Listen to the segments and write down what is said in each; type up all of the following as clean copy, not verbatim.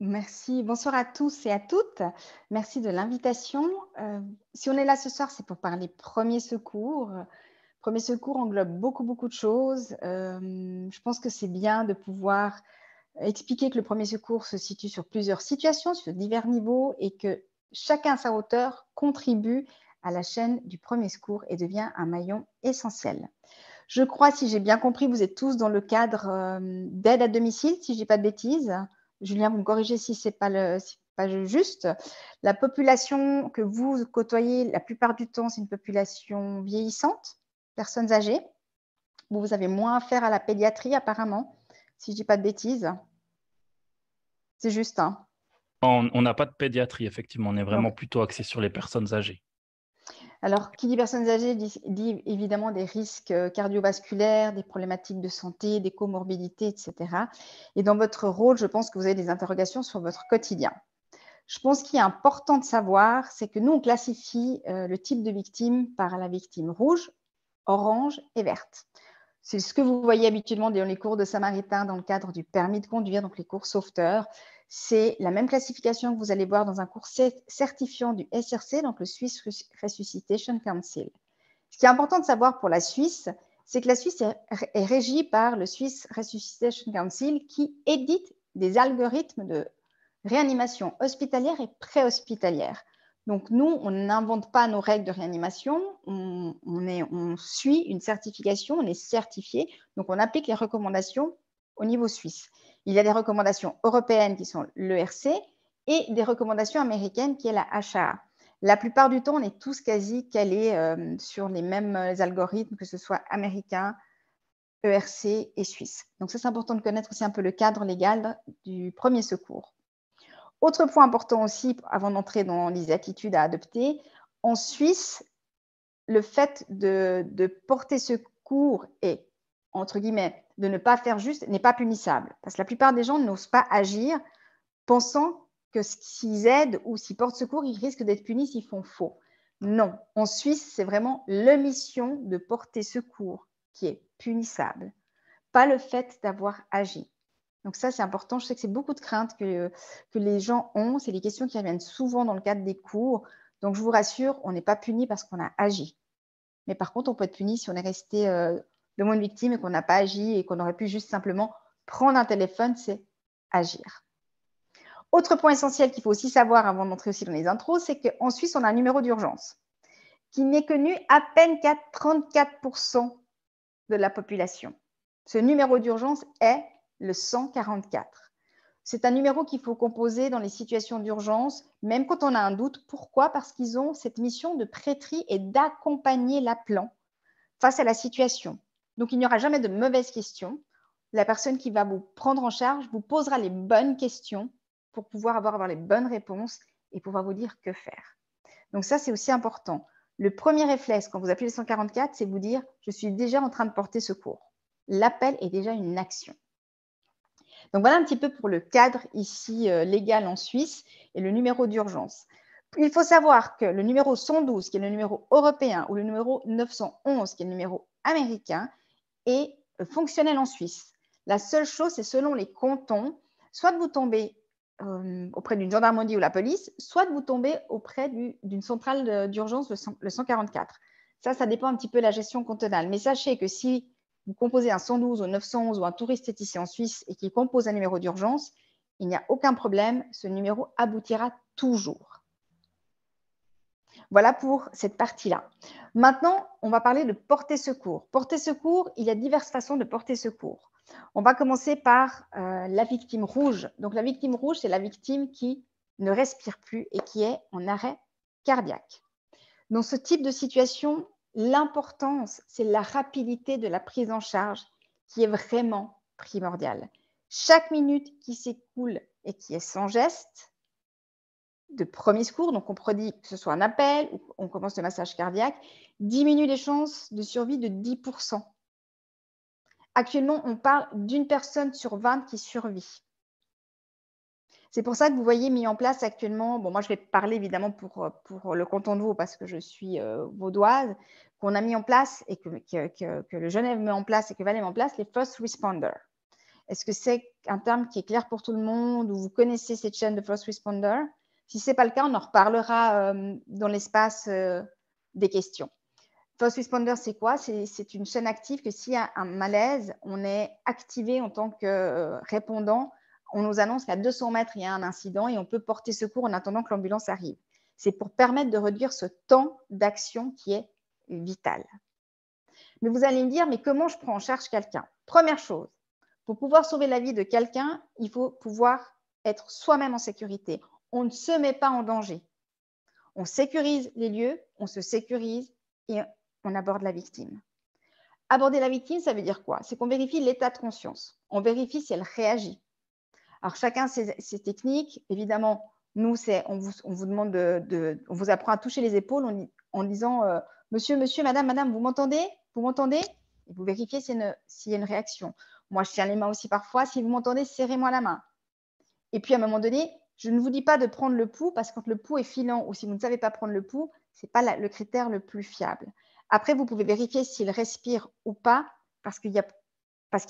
Merci. Bonsoir à tous et à toutes. Merci de l'invitation. Si on est là ce soir, c'est pour parler premiers secours. Premiers secours englobe beaucoup de choses. Je pense que c'est bien de pouvoir expliquer que le premier secours se situe sur plusieurs situations, sur divers niveaux et que chacun à sa hauteur contribue à la chaîne du premier secours et devient un maillon essentiel. Je crois, si j'ai bien compris, vous êtes tous dans le cadre d'aide à domicile, si je dis pas de bêtises. Julien, vous me corrigez si c'est pas pas juste. La population que vous côtoyez, la plupart du temps, c'est une population vieillissante, personnes âgées. Vous avez moins affaire à la pédiatrie, apparemment, si je dis pas de bêtises. C'est juste, hein. On n'a pas de pédiatrie, effectivement. On est Donc, vraiment plutôt axé sur les personnes âgées. alors, qui dit personnes âgées dit évidemment des risques cardiovasculaires, des problématiques de santé, des comorbidités, etc. Et dans votre rôle, je pense que vous avez des interrogations sur votre quotidien. Je pense qu'il est important de savoir, c'est que nous, on classifie le type de victime par la victime rouge, orange et verte. C'est ce que vous voyez habituellement dans les cours de Samaritain dans le cadre du permis de conduire, donc les cours sauveteurs. C'est la même classification que vous allez voir dans un cours certifiant du SRC, donc le Swiss Resuscitation Council. Ce qui est important de savoir pour la Suisse, c'est que la Suisse est régie par le Swiss Resuscitation Council qui édite des algorithmes de réanimation hospitalière et préhospitalière. Donc nous, on n'invente pas nos règles de réanimation, on suit une certification, on est certifié, donc on applique les recommandations au niveau suisse. Il y a des recommandations européennes qui sont l'ERC et des recommandations américaines qui est la HAA. La plupart du temps, on est tous quasi calés sur les mêmes algorithmes, que ce soit américain, ERC et suisse. Donc ça, c'est important de connaître aussi un peu le cadre légal du premier secours. Autre point important aussi, avant d'entrer dans les attitudes à adopter, en Suisse, le fait de porter secours et, entre guillemets, de ne pas faire juste n'est pas punissable. Parce que la plupart des gens n'osent pas agir pensant que s'ils aident ou s'ils portent secours, ils risquent d'être punis s'ils font faux. Non, en Suisse, c'est vraiment l'omission de porter secours qui est punissable, pas le fait d'avoir agi. Donc ça, c'est important. Je sais que c'est beaucoup de craintes que les gens ont. C'est des questions qui reviennent souvent dans le cadre des cours. Donc je vous rassure, on n'est pas puni parce qu'on a agi. Mais par contre, on peut être puni si on est resté devant une victime et qu'on n'a pas agi et qu'on aurait pu juste simplement prendre un téléphone, c'est agir. Autre point essentiel qu'il faut aussi savoir avant d'entrer aussi dans les intros, c'est qu'en Suisse, on a un numéro d'urgence qui n'est connu à peine qu'à 34% de la population. Ce numéro d'urgence est le 144. C'est un numéro qu'il faut composer dans les situations d'urgence, même quand on a un doute. Pourquoi? Parce qu'ils ont cette mission de prêtrise et d'accompagner l'appelant face à la situation. Donc, il n'y aura jamais de mauvaises questions. La personne qui va vous prendre en charge vous posera les bonnes questions pour pouvoir avoir les bonnes réponses et pouvoir vous dire que faire. Donc ça, c'est aussi important. Le premier réflexe quand vous appelez le 144, c'est vous dire « je suis déjà en train de porter secours ». L'appel est déjà une action. Donc voilà un petit peu pour le cadre ici légal en Suisse et le numéro d'urgence. Il faut savoir que le numéro 112, qui est le numéro européen, ou le numéro 911, qui est le numéro américain, est fonctionnel en Suisse. La seule chose, c'est selon les cantons, soit de vous tomber auprès d'une gendarmerie ou la police, soit de vous tomber auprès d'une centrale d'urgence, le 144. Ça dépend un petit peu de la gestion cantonale. Mais sachez que si vous composez un 112 ou 911 ou un touriste est ici en Suisse et qui compose un numéro d'urgence, il n'y a aucun problème, ce numéro aboutira toujours. Voilà pour cette partie-là. Maintenant, on va parler de porter secours. Porter secours, il y a diverses façons de porter secours. On va commencer par la victime rouge. Donc la victime rouge, c'est la victime qui ne respire plus et qui est en arrêt cardiaque. Dans ce type de situation, l'importance, c'est la rapidité de la prise en charge qui est vraiment primordiale. Chaque minute qui s'écoule et qui est sans geste, de premier secours, donc on prédit que ce soit un appel ou on commence le massage cardiaque, diminue les chances de survie de 10%. Actuellement, on parle d'une personne sur 20 qui survit. C'est pour ça que vous voyez mis en place actuellement, bon moi je vais parler évidemment pour le canton de Vaud parce que je suis vaudoise, qu'on a mis en place et que le Genève met en place et que Valais met en place les first responders. Est-ce que c'est un terme qui est clair pour tout le monde ou vous connaissez cette chaîne de first responder? Si ce n'est pas le cas, on en reparlera dans l'espace des questions. First responder, c'est quoi? C'est une chaîne active que s'il y a un malaise, on est activé en tant que répondant. On nous annonce qu'à 200 mètres, il y a un incident et on peut porter secours en attendant que l'ambulance arrive. C'est pour permettre de réduire ce temps d'action qui est vital. Mais vous allez me dire, mais comment je prends en charge quelqu'un? Première chose, pour pouvoir sauver la vie de quelqu'un, il faut pouvoir être soi-même en sécurité. On ne se met pas en danger. On sécurise les lieux, on se sécurise et on aborde la victime. Aborder la victime, ça veut dire quoi? C'est qu'on vérifie l'état de conscience. On vérifie si elle réagit. Alors, chacun ses techniques. Évidemment, nous, on vous demande on vous apprend à toucher les épaules en disant monsieur, monsieur, madame, madame, vous m'entendez? Vous m'entendez? Et vous vérifiez s'il y a une réaction. Moi, je tiens les mains aussi parfois. Si vous m'entendez, serrez-moi la main. Et puis, à un moment donné, je ne vous dis pas de prendre le pouls parce que quand le pouls est filant ou si vous ne savez pas prendre le pouls, ce n'est pas le critère le plus fiable. Après, vous pouvez vérifier s'il respire ou pas parce qu'il y a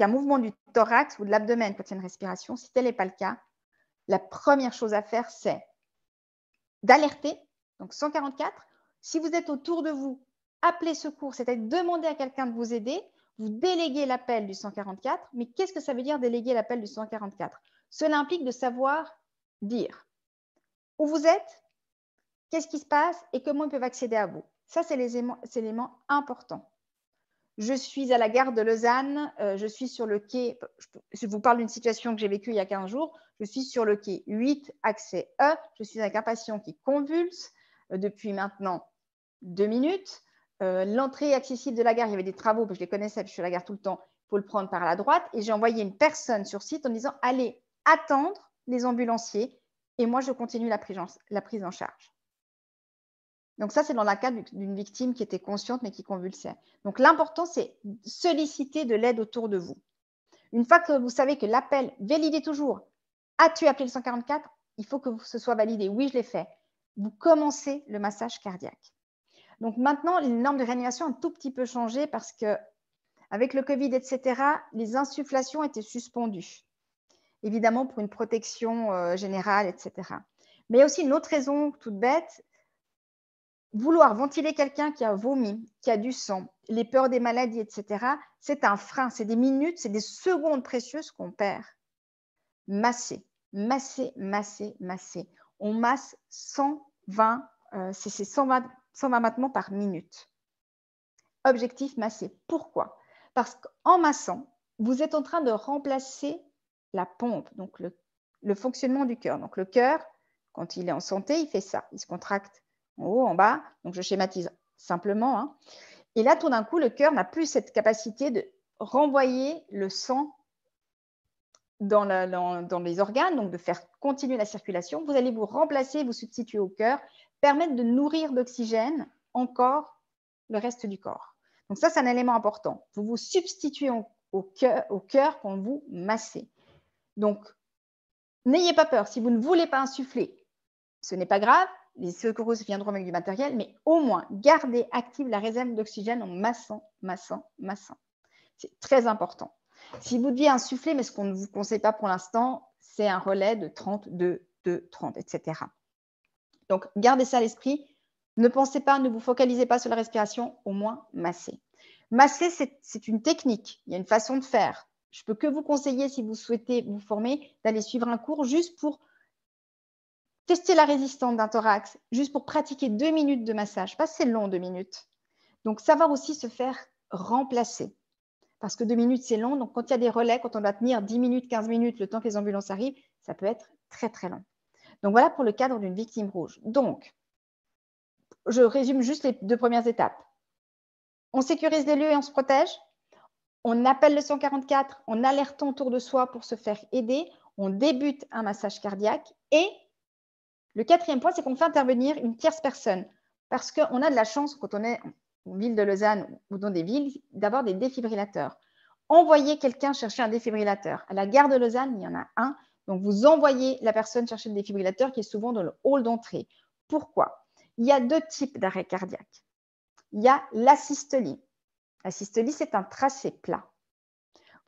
un mouvement du thorax ou de l'abdomen quand il y a une respiration. Si tel n'est pas le cas, la première chose à faire, c'est d'alerter, donc 144. Si vous êtes autour de vous, appelez secours, c'est-à-dire demander à quelqu'un de vous aider. Vous déléguez l'appel du 144. Mais qu'est-ce que ça veut dire déléguer l'appel du 144? Cela implique de savoir dire où vous êtes, qu'est-ce qui se passe et comment ils peuvent accéder à vous. Ça, c'est l'élément important. Je suis à la gare de Lausanne, je suis sur le quai, je vous parle d'une situation que j'ai vécue il y a 15 jours, je suis sur le quai 8, accès E, je suis avec un patient qui convulse depuis maintenant 2 minutes. L'entrée accessible de la gare, il y avait des travaux, parce que je les connaissais, je suis à la gare tout le temps, il faut le prendre par la droite, et j'ai envoyé une personne sur site en disant allez attendre les ambulanciers, et moi je continue la prise en charge. Donc ça, c'est dans le cas d'une victime qui était consciente mais qui convulsait. Donc l'important, c'est solliciter de l'aide autour de vous. Une fois que vous savez que l'appel, validez toujours. As-tu appelé le 144? Il faut que ce soit validé. Oui, je l'ai fait. Vous commencez le massage cardiaque. Donc maintenant, les normes de réanimation ont un tout petit peu changé parce qu'avec le Covid, etc., les insufflations étaient suspendues. Évidemment, pour une protection générale, etc. Mais il y a aussi une autre raison toute bête. Vouloir ventiler quelqu'un qui a vomi, qui a du sang, les peurs des maladies, etc., c'est un frein, c'est des minutes, c'est des secondes précieuses qu'on perd. Masser, masser, masser, masser. On masse 120, c'est 120 battements par minute. Objectif, masser. Pourquoi? Parce qu'en massant, vous êtes en train de remplacer la pompe, donc le fonctionnement du cœur. Donc le cœur, quand il est en santé, il fait ça, il se contracte en haut, en bas, donc je schématise simplement. Hein. Et là, tout d'un coup, le cœur n'a plus cette capacité de renvoyer le sang dans les organes, donc de faire continuer la circulation. Vous allez vous remplacer, vous substituer au cœur, permettre de nourrir d'oxygène encore le reste du corps. Donc ça, c'est un élément important. Vous vous substituez au cœur quand vous massez. Donc, n'ayez pas peur. Si vous ne voulez pas insuffler, ce n'est pas grave. Les secouristes viendront avec du matériel, mais au moins, gardez active la réserve d'oxygène en massant, massant, massant. C'est très important. Si vous deviez insuffler, mais ce qu'on ne vous conseille pas pour l'instant, c'est un relais de 30, 2, 30, etc. Donc, gardez ça à l'esprit. Ne pensez pas, ne vous focalisez pas sur la respiration, au moins massez. Masser, c'est une technique, il y a une façon de faire. Je peux que vous conseiller, si vous souhaitez vous former, d'aller suivre un cours juste pour tester la résistance d'un thorax, juste pour pratiquer 2 minutes de massage. Pas c'est long, 2 minutes. Donc, savoir aussi se faire remplacer. Parce que 2 minutes, c'est long. Donc, quand il y a des relais, quand on doit tenir 10 minutes, 15 minutes, le temps que les ambulances arrivent, ça peut être très, très long. Donc, voilà pour le cadre d'une victime rouge. Donc, je résume juste les 2 premières étapes. On sécurise les lieux et on se protège. On appelle le 144 en alertant autour de soi pour se faire aider. On débute un massage cardiaque. Et le 4e point, c'est qu'on fait intervenir une tierce personne. Parce qu'on a de la chance, quand on est en ville de Lausanne ou dans des villes, d'avoir des défibrillateurs. Envoyez quelqu'un chercher un défibrillateur. À la gare de Lausanne, il y en a un. Donc, vous envoyez la personne chercher le défibrillateur qui est souvent dans le hall d'entrée. Pourquoi? Il y a 2 types d'arrêt cardiaque. Il y a l'asystolie. L'asystolie, c'est un tracé plat.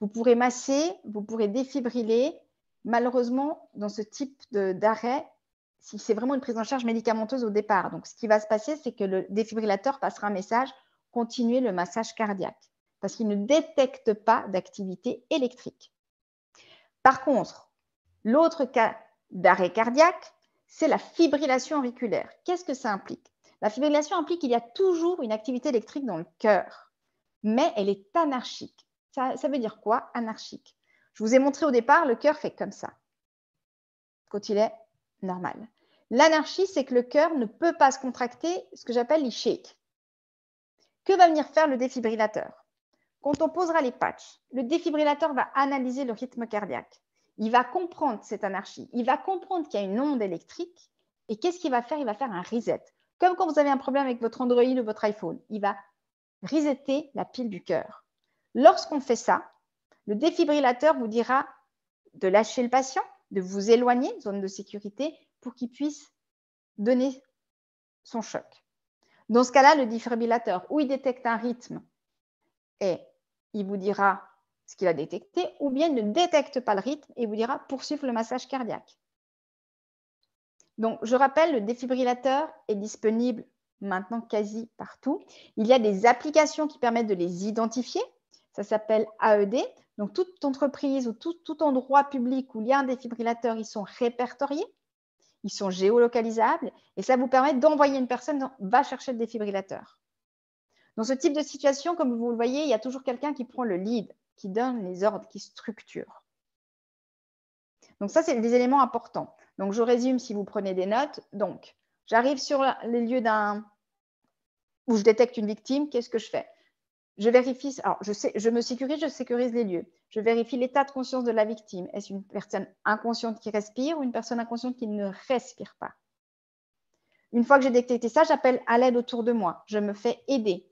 Vous pourrez masser, vous pourrez défibriller. Malheureusement, dans ce type d'arrêt, si c'est vraiment une prise en charge médicamenteuse au départ. Donc, ce qui va se passer, c'est que le défibrillateur passera un message « Continuez le massage cardiaque » parce qu'il ne détecte pas d'activité électrique. Par contre, l'autre cas d'arrêt cardiaque, c'est la fibrillation auriculaire. Qu'est-ce que ça implique? La fibrillation implique qu'il y a toujours une activité électrique dans le cœur, mais elle est anarchique. Ça veut dire quoi, anarchique? Je vous ai montré au départ, le cœur fait comme ça, quand il est normal. L'anarchie, c'est que le cœur ne peut pas se contracter, ce que j'appelle les shakes. Que va venir faire le défibrillateur? Quand on posera les patchs, le défibrillateur va analyser le rythme cardiaque. Il va comprendre cette anarchie. Il va comprendre qu'il y a une onde électrique. Et qu'est-ce qu'il va faire? Il va faire un reset. Comme quand vous avez un problème avec votre Android ou votre iPhone. Il va resetter la pile du cœur. Lorsqu'on fait ça, le défibrillateur vous dira de lâcher le patient, de vous éloigner, zone de sécurité, pour qu'il puisse donner son choc. Dans ce cas-là, le défibrillateur, où il détecte un rythme et il vous dira ce qu'il a détecté, ou bien il ne détecte pas le rythme et il vous dira poursuivre le massage cardiaque. Donc, je rappelle, le défibrillateur est disponible maintenant quasi partout. Il y a des applications qui permettent de les identifier. Ça s'appelle AED. Donc, toute entreprise ou tout endroit public où il y a un défibrillateur, ils sont répertoriés, ils sont géolocalisables et ça vous permet d'envoyer une personne va chercher le défibrillateur. Dans ce type de situation, comme vous le voyez, il y a toujours quelqu'un qui prend le lead, qui donne les ordres, qui structure. Donc ça, c'est des éléments importants. Donc je résume si vous prenez des notes. Donc, j'arrive sur les lieux où je détecte une victime, qu'est-ce que je fais? Je vérifie, alors je me sécurise, je sécurise les lieux. Je vérifie l'état de conscience de la victime. Est-ce une personne inconsciente qui respire ou une personne inconsciente qui ne respire pas? Une fois que j'ai détecté ça, j'appelle à l'aide autour de moi. Je me fais aider.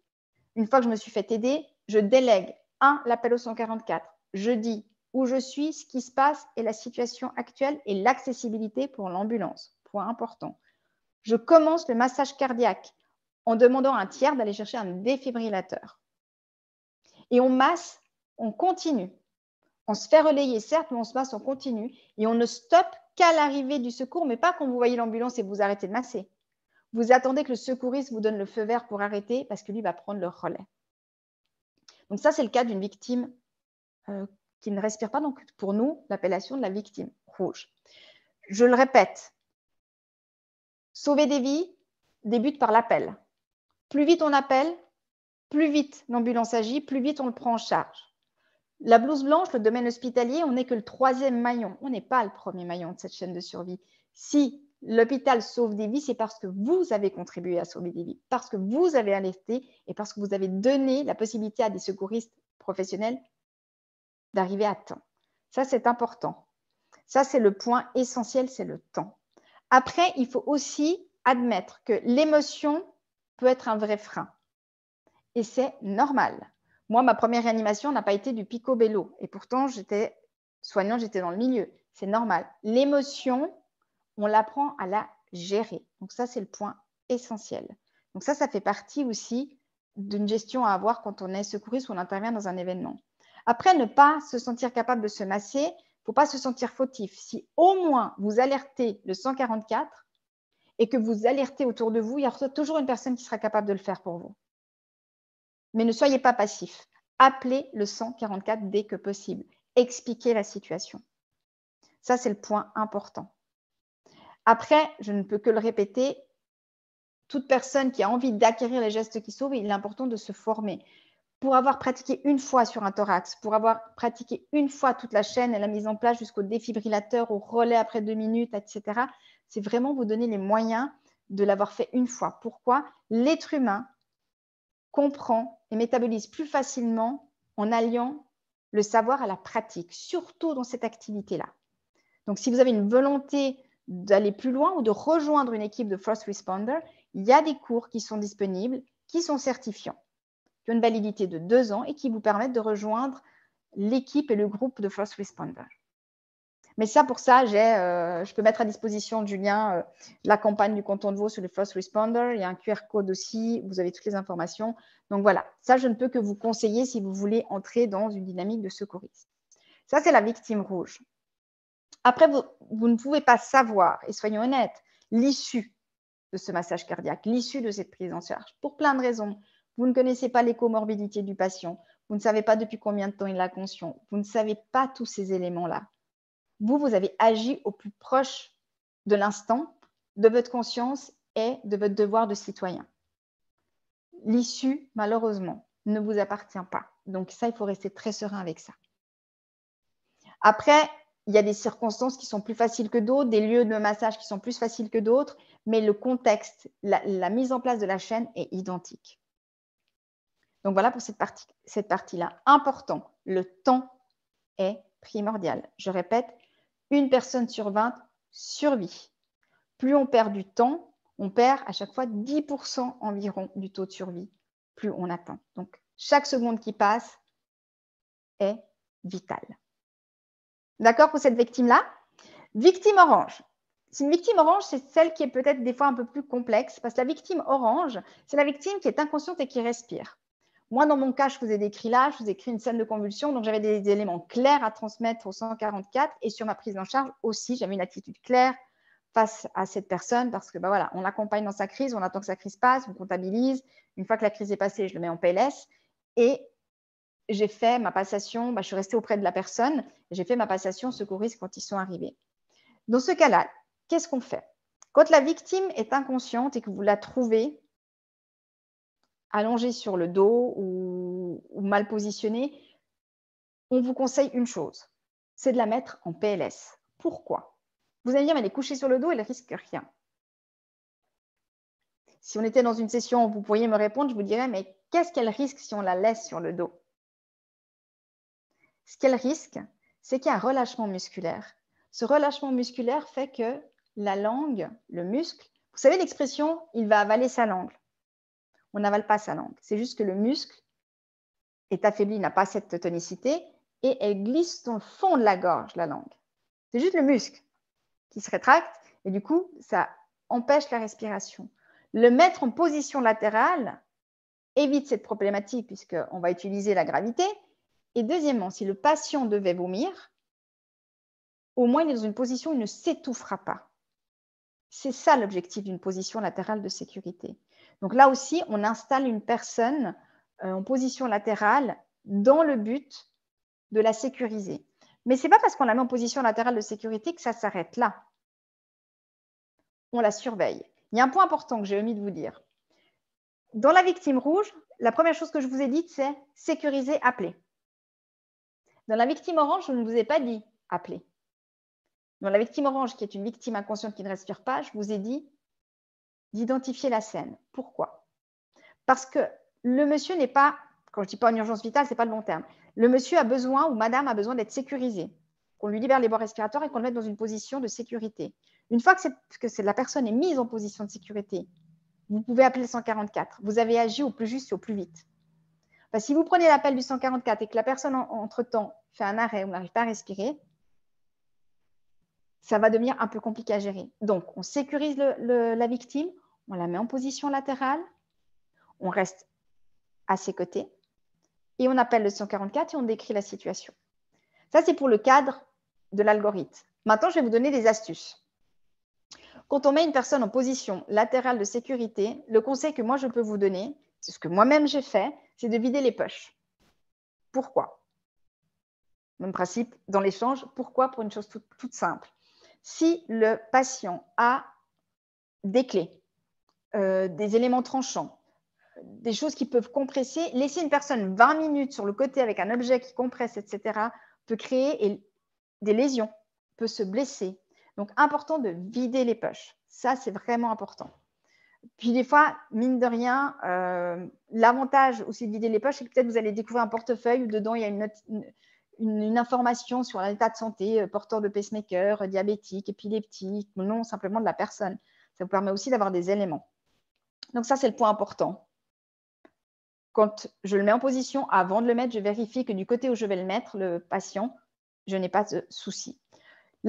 Une fois que je me suis fait aider, je délègue l'appel au 144. Je dis où je suis, ce qui se passe et la situation actuelle et l'accessibilité pour l'ambulance. Point important. Je commence le massage cardiaque en demandant à un tiers d'aller chercher un défibrillateur. Et on masse, on continue. On se fait relayer, certes, mais on se masse, on continue. Et on ne stoppe qu'à l'arrivée du secours, mais pas quand vous voyez l'ambulance et vous arrêtez de masser. Vous attendez que le secouriste vous donne le feu vert pour arrêter parce que lui va prendre le relais. Donc ça, c'est le cas d'une victime qui ne respire pas. Donc pour nous, l'appellation de la victime rouge. Je le répète, sauver des vies débute par l'appel. Plus vite on appelle, plus vite l'ambulance agit, plus vite on le prend en charge. La blouse blanche, le domaine hospitalier, on n'est que le 3e maillon. On n'est pas le 1er maillon de cette chaîne de survie. Si l'hôpital sauve des vies, c'est parce que vous avez contribué à sauver des vies, parce que vous avez alerté et parce que vous avez donné la possibilité à des secouristes professionnels d'arriver à temps. Ça, c'est important. Ça, c'est le point essentiel, c'est le temps. Après, il faut aussi admettre que l'émotion peut être un vrai frein. Et c'est normal. Moi, ma première réanimation n'a pas été du picobello. Et pourtant, j'étais soignante, j'étais dans le milieu. C'est normal. L'émotion, on l'apprend à la gérer. Donc ça, c'est le point essentiel. Donc ça fait partie aussi d'une gestion à avoir quand on est secouriste ou on intervient dans un événement. Après, ne pas se sentir capable de se masser, il ne faut pas se sentir fautif. Si au moins vous alertez le 144 et que vous alertez autour de vous, il y aura toujours une personne qui sera capable de le faire pour vous. Mais ne soyez pas passif. Appelez le 144 dès que possible. Expliquez la situation. Ça, c'est le point important. Après, je ne peux que le répéter, toute personne qui a envie d'acquérir les gestes qui sauvent, il est important de se former. Pour avoir pratiqué une fois sur un thorax, pour avoir pratiqué une fois toute la chaîne et la mise en place jusqu'au défibrillateur, au relais après 2 minutes, etc., c'est vraiment vous donner les moyens de l'avoir fait une fois. Pourquoi? L'être humain comprend et métabolise plus facilement en alliant le savoir à la pratique, surtout dans cette activité-là. Donc, si vous avez une volonté d'aller plus loin ou de rejoindre une équipe de first responder, il y a des cours qui sont disponibles, qui sont certifiants, qui ont une validité de 2 ans et qui vous permettent de rejoindre l'équipe et le groupe de first responder. Mais ça, pour ça, je peux mettre à disposition de Julien la campagne du canton de Vaud sur les first responders. Il y a un QR code aussi. Vous avez toutes les informations. Donc voilà, ça, je ne peux que vous conseiller si vous voulez entrer dans une dynamique de secourisme. Ça, c'est la victime rouge. Après, vous ne pouvez pas savoir, et soyons honnêtes, l'issue de ce massage cardiaque, l'issue de cette prise en charge, pour plein de raisons. Vous ne connaissez pas les comorbidités du patient. Vous ne savez pas depuis combien de temps il a conscient. Vous ne savez pas tous ces éléments-là. Vous avez agi au plus proche de l'instant, de votre conscience et de votre devoir de citoyen. L'issue, malheureusement, ne vous appartient pas. Donc ça, il faut rester très serein avec ça. Après, il y a des circonstances qui sont plus faciles que d'autres, des lieux de massage qui sont plus faciles que d'autres, mais le contexte, la mise en place de la chaîne est identique. Donc voilà pour cette partie-là. Important, le temps est primordial. Je répète, une personne sur 20 survit. Plus on perd du temps, on perd à chaque fois 10% environ du taux de survie, plus on atteint. Donc, chaque seconde qui passe est vitale. D'accord pour cette victime-là? Victime orange. C'est une victime orange, c'est celle qui est peut-être des fois un peu plus complexe, parce que la victime orange, c'est la victime qui est inconsciente et qui respire. Moi, dans mon cas, je vous ai décrit là, je vous ai écrit une scène de convulsion, donc j'avais des éléments clairs à transmettre au 144 et sur ma prise en charge aussi, j'avais une attitude claire face à cette personne parce que voilà, on l'accompagne dans sa crise, on attend que sa crise passe, on comptabilise. Une fois que la crise est passée, je le mets en PLS et j'ai fait ma passation, je suis restée auprès de la personne et j'ai fait ma passation secouriste quand ils sont arrivés. Dans ce cas-là, qu'est-ce qu'on fait? Quand la victime est inconsciente et que vous la trouvez allongée sur le dos ou mal positionnée, on vous conseille une chose, c'est de la mettre en PLS. Pourquoi? Vous allez me dire, mais elle est couchée sur le dos, elle ne risque rien. Si on était dans une session où vous pourriez me répondre, je vous dirais, mais qu'est-ce qu'elle risque si on la laisse sur le dos? Ce qu'elle risque, c'est qu'il y a un relâchement musculaire. Ce relâchement musculaire fait que la langue, le muscle, vous savez l'expression « il va avaler sa langue ». On n'avale pas sa langue. C'est juste que le muscle est affaibli, n'a pas cette tonicité et elle glisse dans le fond de la gorge, la langue. C'est juste le muscle qui se rétracte et du coup, ça empêche la respiration. Le mettre en position latérale évite cette problématique puisqu'on va utiliser la gravité. Et deuxièmement, si le patient devait vomir, au moins il est dans une position où il ne s'étouffera pas. C'est ça l'objectif d'une position latérale de sécurité. Donc là aussi, on installe une personne en position latérale dans le but de la sécuriser. Mais ce n'est pas parce qu'on la met en position latérale de sécurité que ça s'arrête là. On la surveille. Il y a un point important que j'ai omis de vous dire. Dans la victime rouge, la première chose que je vous ai dite, c'est sécuriser, appeler. Dans la victime orange, je ne vous ai pas dit appeler. Dans la victime orange, qui est une victime inconsciente qui ne respire pas, je vous ai dit d'identifier la scène. Pourquoi? Parce que le monsieur n'est pas, quand je ne dis pas en urgence vitale, ce n'est pas le long terme. Le monsieur a besoin ou madame a besoin d'être sécurisé, qu'on lui libère les voies respiratoires et qu'on le mette dans une position de sécurité. Une fois que la personne est mise en position de sécurité, vous pouvez appeler le 144. Vous avez agi au plus juste et au plus vite. Enfin, si vous prenez l'appel du 144 et que la personne, entre-temps, fait un arrêt ou n'arrive pas à respirer, ça va devenir un peu compliqué à gérer. Donc, on sécurise la victime, on la met en position latérale, on reste à ses côtés et on appelle le 144 et on décrit la situation. Ça, c'est pour le cadre de l'algorithme. Maintenant, je vais vous donner des astuces. Quand on met une personne en position latérale de sécurité, le conseil que moi, je peux vous donner, c'est ce que moi-même j'ai fait, c'est de vider les poches. Pourquoi? Même principe dans l'échange. Pourquoi? Pour une chose toute simple. Si le patient a des clés, des éléments tranchants, des choses qui peuvent compresser, laisser une personne 20 minutes sur le côté avec un objet qui compresse, etc., peut créer des lésions, peut se blesser. Donc, important de vider les poches. Ça, c'est vraiment important. Puis, des fois, mine de rien, l'avantage aussi de vider les poches, c'est que peut-être vous allez découvrir un portefeuille où dedans, il y a une information sur l'état de santé, porteur de pacemaker, diabétique, épileptique, non simplement de la personne. Ça vous permet aussi d'avoir des éléments. Donc ça, c'est le point important. Quand je le mets en position, avant de le mettre, je vérifie que du côté où je vais le mettre, le patient, je n'ai pas de souci.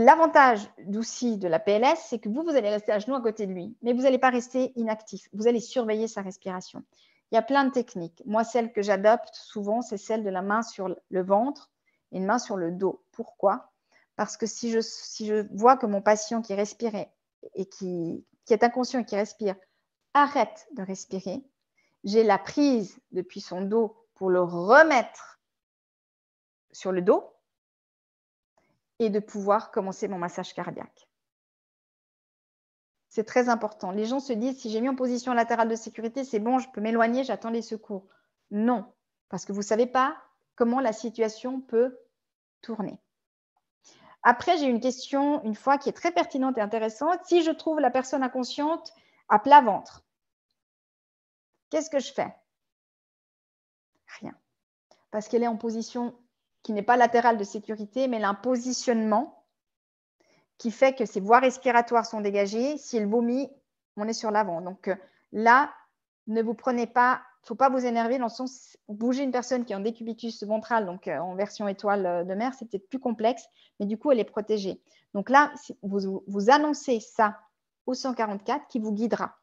L'avantage aussi de la PLS, c'est que vous allez rester à genoux à côté de lui, mais vous n'allez pas rester inactif. Vous allez surveiller sa respiration. Il y a plein de techniques. Moi, celle que j'adopte souvent, c'est celle de la main sur le ventre et une main sur le dos. Pourquoi? Parce que si je vois que mon patient qui respire et qui est inconscient et qui respire arrête de respirer, j'ai la prise depuis son dos pour le remettre sur le dos et de pouvoir commencer mon massage cardiaque. C'est très important. Les gens se disent, si j'ai mis en position latérale de sécurité, c'est bon, je peux m'éloigner, j'attends les secours. Non, parce que vous ne savez pas comment la situation peut tourner. Après, j'ai une question, une fois, qui est très pertinente et intéressante. Si je trouve la personne inconsciente à plat ventre, qu'est-ce que je fais? Rien. Parce qu'elle est en position qui n'est pas latérale de sécurité, mais elle a un positionnement qui fait que ses voies respiratoires sont dégagées. Si elle vomit, on est sur l'avant. Donc là, ne vous prenez pas, il ne faut pas vous énerver dans le sens, bouger une personne qui est en décubitus ventral, donc en version étoile de mer, c'est peut-être plus complexe, mais du coup, elle est protégée. Donc là, vous annoncez ça au 144 qui vous guidera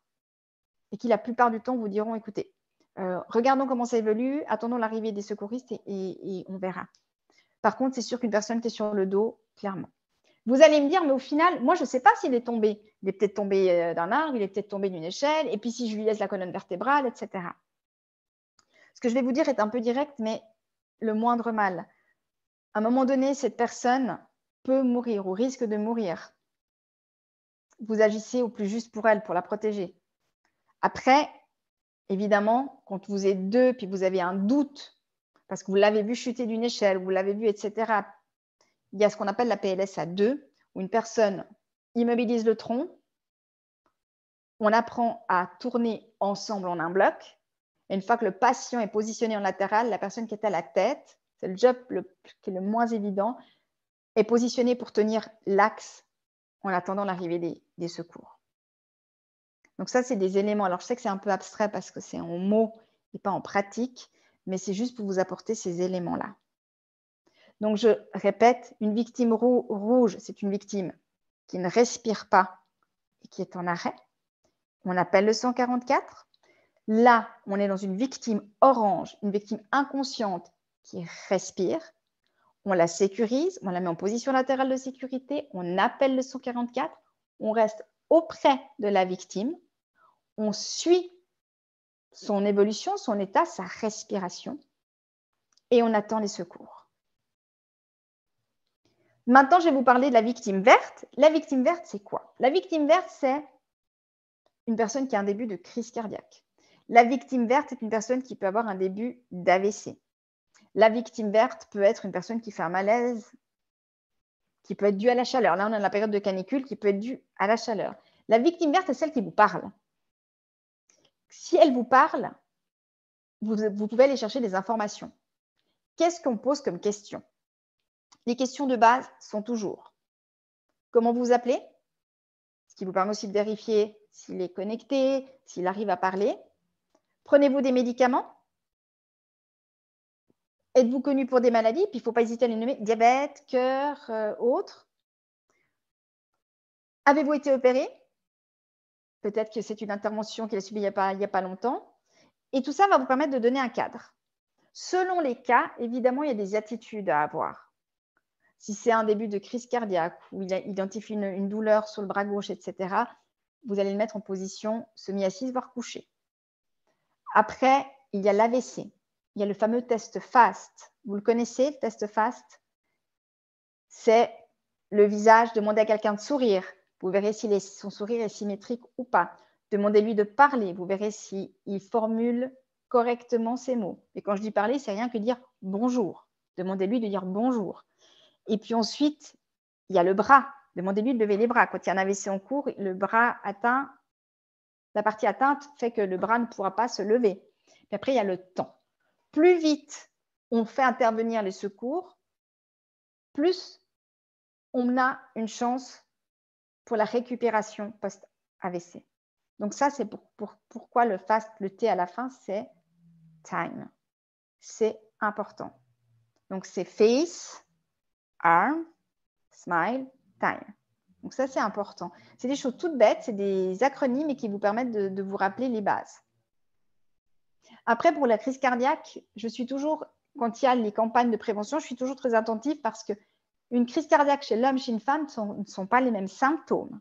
et qui, la plupart du temps, vous diront, écoutez, regardons comment ça évolue, attendons l'arrivée des secouristes et on verra. Par contre, c'est sûr qu'une personne qui est sur le dos, clairement. Vous allez me dire, mais au final, moi, je ne sais pas s'il est tombé. Il est peut-être tombé d'un arbre, il est peut-être tombé d'une échelle, et puis si je lui laisse la colonne vertébrale, etc. Ce que je vais vous dire est un peu direct, mais le moindre mal. À un moment donné, cette personne peut mourir ou risque de mourir. Vous agissez au plus juste pour elle, pour la protéger. Après, évidemment, quand vous êtes deux, puis vous avez un doute, parce que vous l'avez vu chuter d'une échelle, vous l'avez vu, etc., il y a ce qu'on appelle la PLS à 2, où une personne immobilise le tronc, on apprend à tourner ensemble en un bloc, et une fois que le patient est positionné en latéral, la personne qui est à la tête, c'est le job qui est le moins évident, est positionnée pour tenir l'axe en attendant l'arrivée des secours. Donc ça, c'est des éléments. Alors, je sais que c'est un peu abstrait parce que c'est en mots et pas en pratique, mais c'est juste pour vous apporter ces éléments-là. Donc, je répète, une victime rouge, c'est une victime qui ne respire pas et qui est en arrêt. On appelle le 144. Là, on est dans une victime orange, une victime inconsciente qui respire. On la sécurise, on la met en position latérale de sécurité, on appelle le 144, on reste auprès de la victime, on suit son évolution, son état, sa respiration, et on attend les secours. Maintenant, je vais vous parler de la victime verte. La victime verte, c'est quoi? La victime verte, c'est une personne qui a un début de crise cardiaque. La victime verte est une personne qui peut avoir un début d'AVC. La victime verte peut être une personne qui fait un malaise, qui peut être due à la chaleur. Là, on a la période de canicule qui peut être due à la chaleur. La victime verte est celle qui vous parle. Si elle vous parle, vous pouvez aller chercher des informations. Qu'est-ce qu'on pose comme question? Les questions de base sont toujours comment vous appelez, ce qui vous permet aussi de vérifier s'il est connecté, s'il arrive à parler. Prenez-vous des médicaments? Êtes-vous connu pour des maladies? Puis il ne faut pas hésiter à les nommer, diabète, cœur, autres. Avez-vous été opéré? Peut-être que c'est une intervention qu'il a subie il n'y a pas longtemps. Et tout ça va vous permettre de donner un cadre. Selon les cas, évidemment, il y a des attitudes à avoir. Si c'est un début de crise cardiaque où il identifie une douleur sur le bras gauche, etc., vous allez le mettre en position semi-assise, voire couchée. Après, il y a l'AVC. Il y a le fameux test FAST. Vous le connaissez, le test FAST? C'est le visage, demandez à quelqu'un de sourire. Vous verrez si son sourire est symétrique ou pas. Demandez-lui de parler. Vous verrez s'il formule correctement ses mots. Et quand je dis parler, c'est rien que dire bonjour. Demandez-lui de dire bonjour. Et puis ensuite, il y a le bras. Demandez-lui de lever les bras. Quand il y a un AVC en cours, le bras atteint, la partie atteinte fait que le bras ne pourra pas se lever. Puis après, il y a le temps. Plus vite on fait intervenir les secours, plus on a une chance pour la récupération post-AVC. Donc ça, c'est pourquoi le FAST, le T à la fin, c'est time. C'est important. Donc c'est face, arm, smile, time. Donc ça, c'est important. C'est des choses toutes bêtes, c'est des acronymes et qui vous permettent de vous rappeler les bases. Après, pour la crise cardiaque, je suis toujours, quand il y a les campagnes de prévention, je suis toujours très attentive parce qu'une crise cardiaque chez l'homme, chez une femme, ne sont pas les mêmes symptômes.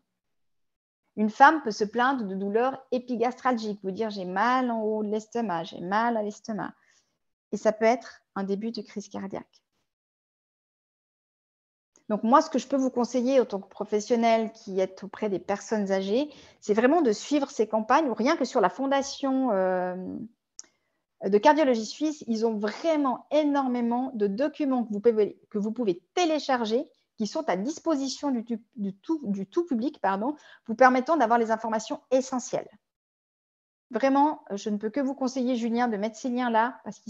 Une femme peut se plaindre de douleurs épigastralgiques, vous dire j'ai mal en haut de l'estomac, j'ai mal à l'estomac. Et ça peut être un début de crise cardiaque. Donc moi, ce que je peux vous conseiller en tant que professionnel qui est auprès des personnes âgées, c'est vraiment de suivre ces campagnes, ou rien que sur la fondation de cardiologie suisse, ils ont vraiment énormément de documents que vous pouvez télécharger, qui sont à disposition du tout public, vous permettant d'avoir les informations essentielles. Vraiment, je ne peux que vous conseiller, Julien, de mettre ces liens-là, parce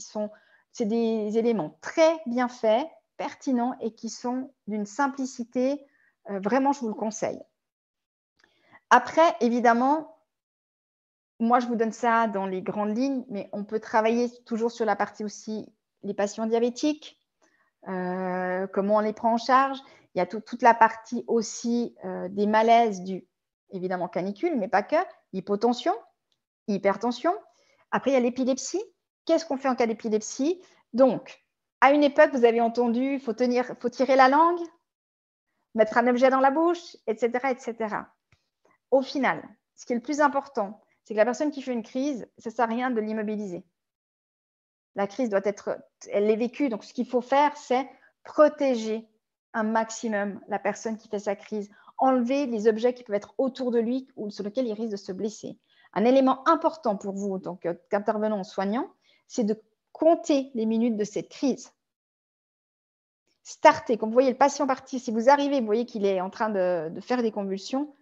c'est des éléments très bien faits, pertinents et qui sont d'une simplicité, vraiment, je vous le conseille. Après, évidemment, moi, je vous donne ça dans les grandes lignes, mais on peut travailler toujours sur la partie aussi, les patients diabétiques, comment on les prend en charge. Il y a toute la partie aussi des malaises dus, évidemment, canicule, mais pas que, hypotension, hypertension. Après, il y a l'épilepsie. Qu'est-ce qu'on fait en cas d'épilepsie? Donc, à une époque, vous avez entendu, faut tirer la langue, mettre un objet dans la bouche, etc., etc. Au final, ce qui est le plus important, c'est que la personne qui fait une crise, ça ne sert à rien de l'immobiliser. La crise elle est vécue. Donc, ce qu'il faut faire, c'est protéger un maximum la personne qui fait sa crise, enlever les objets qui peuvent être autour de lui ou sur lesquels il risque de se blesser. Un élément important pour vous, en tant qu'intervenant soignant, c'est de compter les minutes de cette crise. Startez, quand vous voyez le patient partir, si vous arrivez, vous voyez qu'il est en train de faire des convulsions,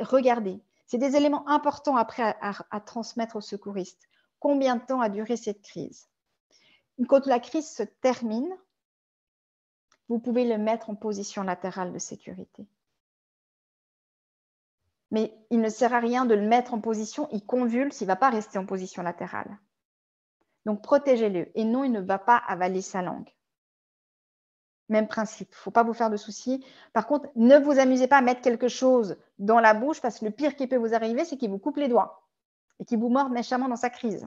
regardez. C'est des éléments importants après à transmettre aux secouristes. Combien de temps a duré cette crise? Quand la crise se termine, vous pouvez le mettre en position latérale de sécurité. Mais il ne sert à rien de le mettre en position, il convulse, il ne va pas rester en position latérale. Donc, protégez-le. Et non, il ne va pas avaler sa langue. Même principe, il ne faut pas vous faire de soucis. Par contre, ne vous amusez pas à mettre quelque chose dans la bouche parce que le pire qui peut vous arriver, c'est qu'il vous coupe les doigts et qu'il vous morde méchamment dans sa crise.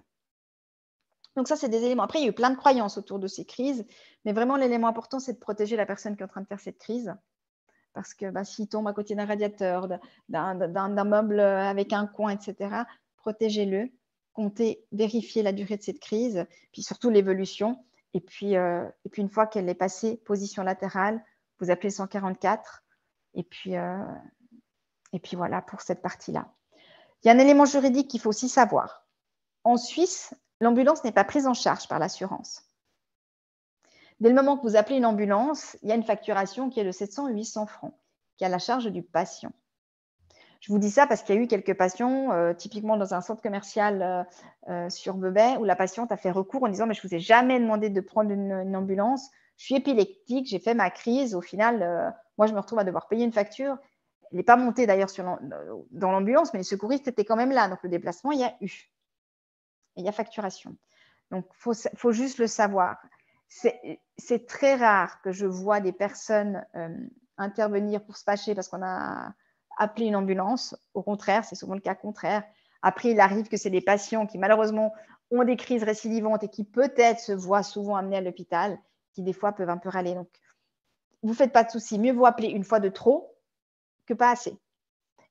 Donc ça, c'est des éléments. Après, il y a eu plein de croyances autour de ces crises, mais vraiment, l'élément important, c'est de protéger la personne qui est en train de faire cette crise. Parce que s'il tombe à côté d'un radiateur, d'un meuble avec un coin, etc., protégez-le, comptez, vérifiez la durée de cette crise, puis surtout l'évolution. Et puis une fois qu'elle est passée, position latérale, vous appelez 144. Et puis voilà pour cette partie-là. Il y a un élément juridique qu'il faut aussi savoir. En Suisse, l'ambulance n'est pas prise en charge par l'assurance. Dès le moment que vous appelez une ambulance, il y a une facturation qui est de 700 à 800 francs, qui est à la charge du patient. Je vous dis ça parce qu'il y a eu quelques patients, typiquement dans un centre commercial sur Vevey, où la patiente a fait recours en disant « mais je ne vous ai jamais demandé de prendre une ambulance, je suis épileptique, j'ai fait ma crise, au final, moi je me retrouve à devoir payer une facture ». Elle n'est pas montée d'ailleurs dans l'ambulance, mais les secouristes étaient quand même là, donc le déplacement, il y a eu. Et il y a facturation. Donc, il faut juste le savoir. C'est très rare que je vois des personnes intervenir pour se fâcher parce qu'on a appelé une ambulance. Au contraire, c'est souvent le cas contraire. Après, il arrive que c'est des patients qui, malheureusement, ont des crises récidivantes et qui peut-être se voient souvent amenés à l'hôpital, qui des fois peuvent un peu râler. Donc, vous ne faites pas de soucis. Mieux vaut appeler une fois de trop que pas assez.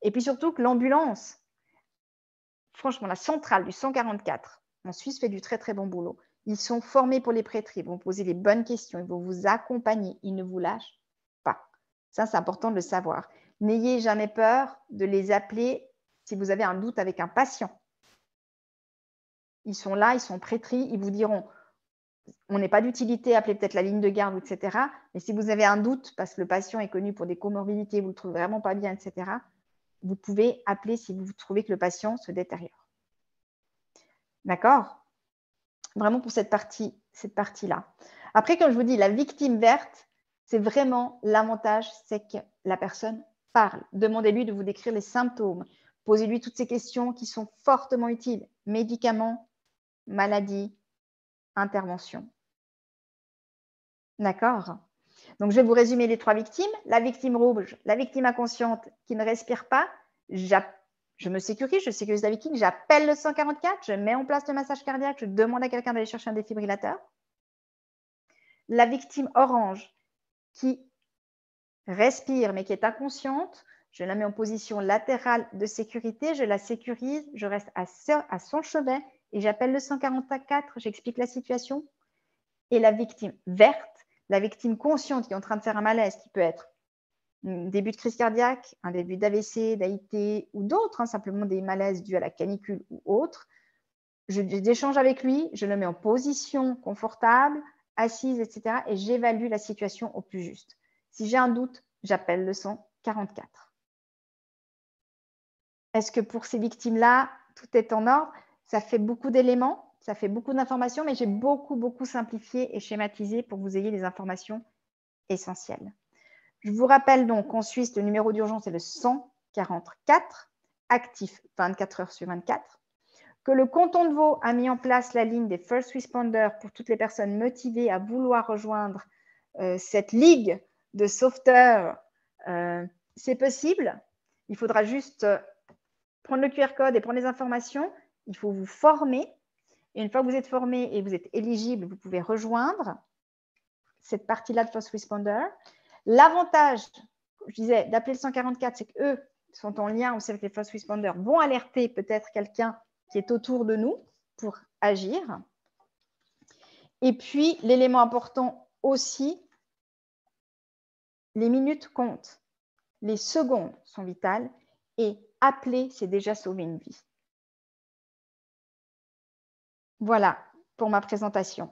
Et puis surtout que l'ambulance, franchement, la centrale du 144 en Suisse fait du très, très bon boulot. Ils sont formés pour les prêtries, ils vont poser les bonnes questions, ils vont vous accompagner, ils ne vous lâchent pas. Ça, c'est important de le savoir. N'ayez jamais peur de les appeler si vous avez un doute avec un patient. Ils sont là, ils sont prêtris, ils vous diront on n'est pas d'utilité, appelez peut-être la ligne de garde, etc. Mais si vous avez un doute, parce que le patient est connu pour des comorbidités, vous ne le trouvez vraiment pas bien, etc., vous pouvez appeler si vous trouvez que le patient se détériore. D'accord? Vraiment pour cette partie-là. Après, comme je vous dis, la victime verte, c'est vraiment l'avantage, c'est que la personne parle. Demandez-lui de vous décrire les symptômes. Posez-lui toutes ces questions qui sont fortement utiles. Médicaments, maladies, intervention. D'accord? Donc, je vais vous résumer les 3 victimes. La victime rouge, la victime inconsciente qui ne respire pas. Je me sécurise, je sécurise la victime, j'appelle le 144, je mets en place le massage cardiaque, je demande à quelqu'un d'aller chercher un défibrillateur. La victime orange qui respire mais qui est inconsciente, je la mets en position latérale de sécurité, je la sécurise, je reste à son chevet et j'appelle le 144, j'explique la situation. Et la victime verte, la victime consciente qui est en train de faire un malaise, qui peut être un début de crise cardiaque, un début d'AVC, d'AIT ou d'autres, simplement des malaises dus à la canicule ou autres. J'échange avec lui, je le mets en position confortable, assise, etc. et j'évalue la situation au plus juste. Si j'ai un doute, j'appelle le 144. Est-ce que pour ces victimes-là, tout est en ordre? Ça fait beaucoup d'éléments, ça fait beaucoup d'informations, mais j'ai beaucoup simplifié et schématisé pour que vous ayez les informations essentielles. Je vous rappelle donc qu'en Suisse, le numéro d'urgence est le 144, actif 24 heures sur 24, que le canton de Vaud a mis en place la ligne des First Responders pour toutes les personnes motivées à vouloir rejoindre cette ligue de sauveteurs. C'est possible. Il faudra juste prendre le QR code et prendre les informations. Il faut vous former. Et une fois que vous êtes formé et vous êtes éligible, vous pouvez rejoindre cette partie-là de First Responder. L'avantage, je disais, d'appeler le 144, c'est qu'eux sont en lien aussi avec les First Responders, vont alerter peut-être quelqu'un qui est autour de nous pour agir. Et puis, l'élément important aussi, les minutes comptent, les secondes sont vitales et appeler, c'est déjà sauver une vie. Voilà pour ma présentation.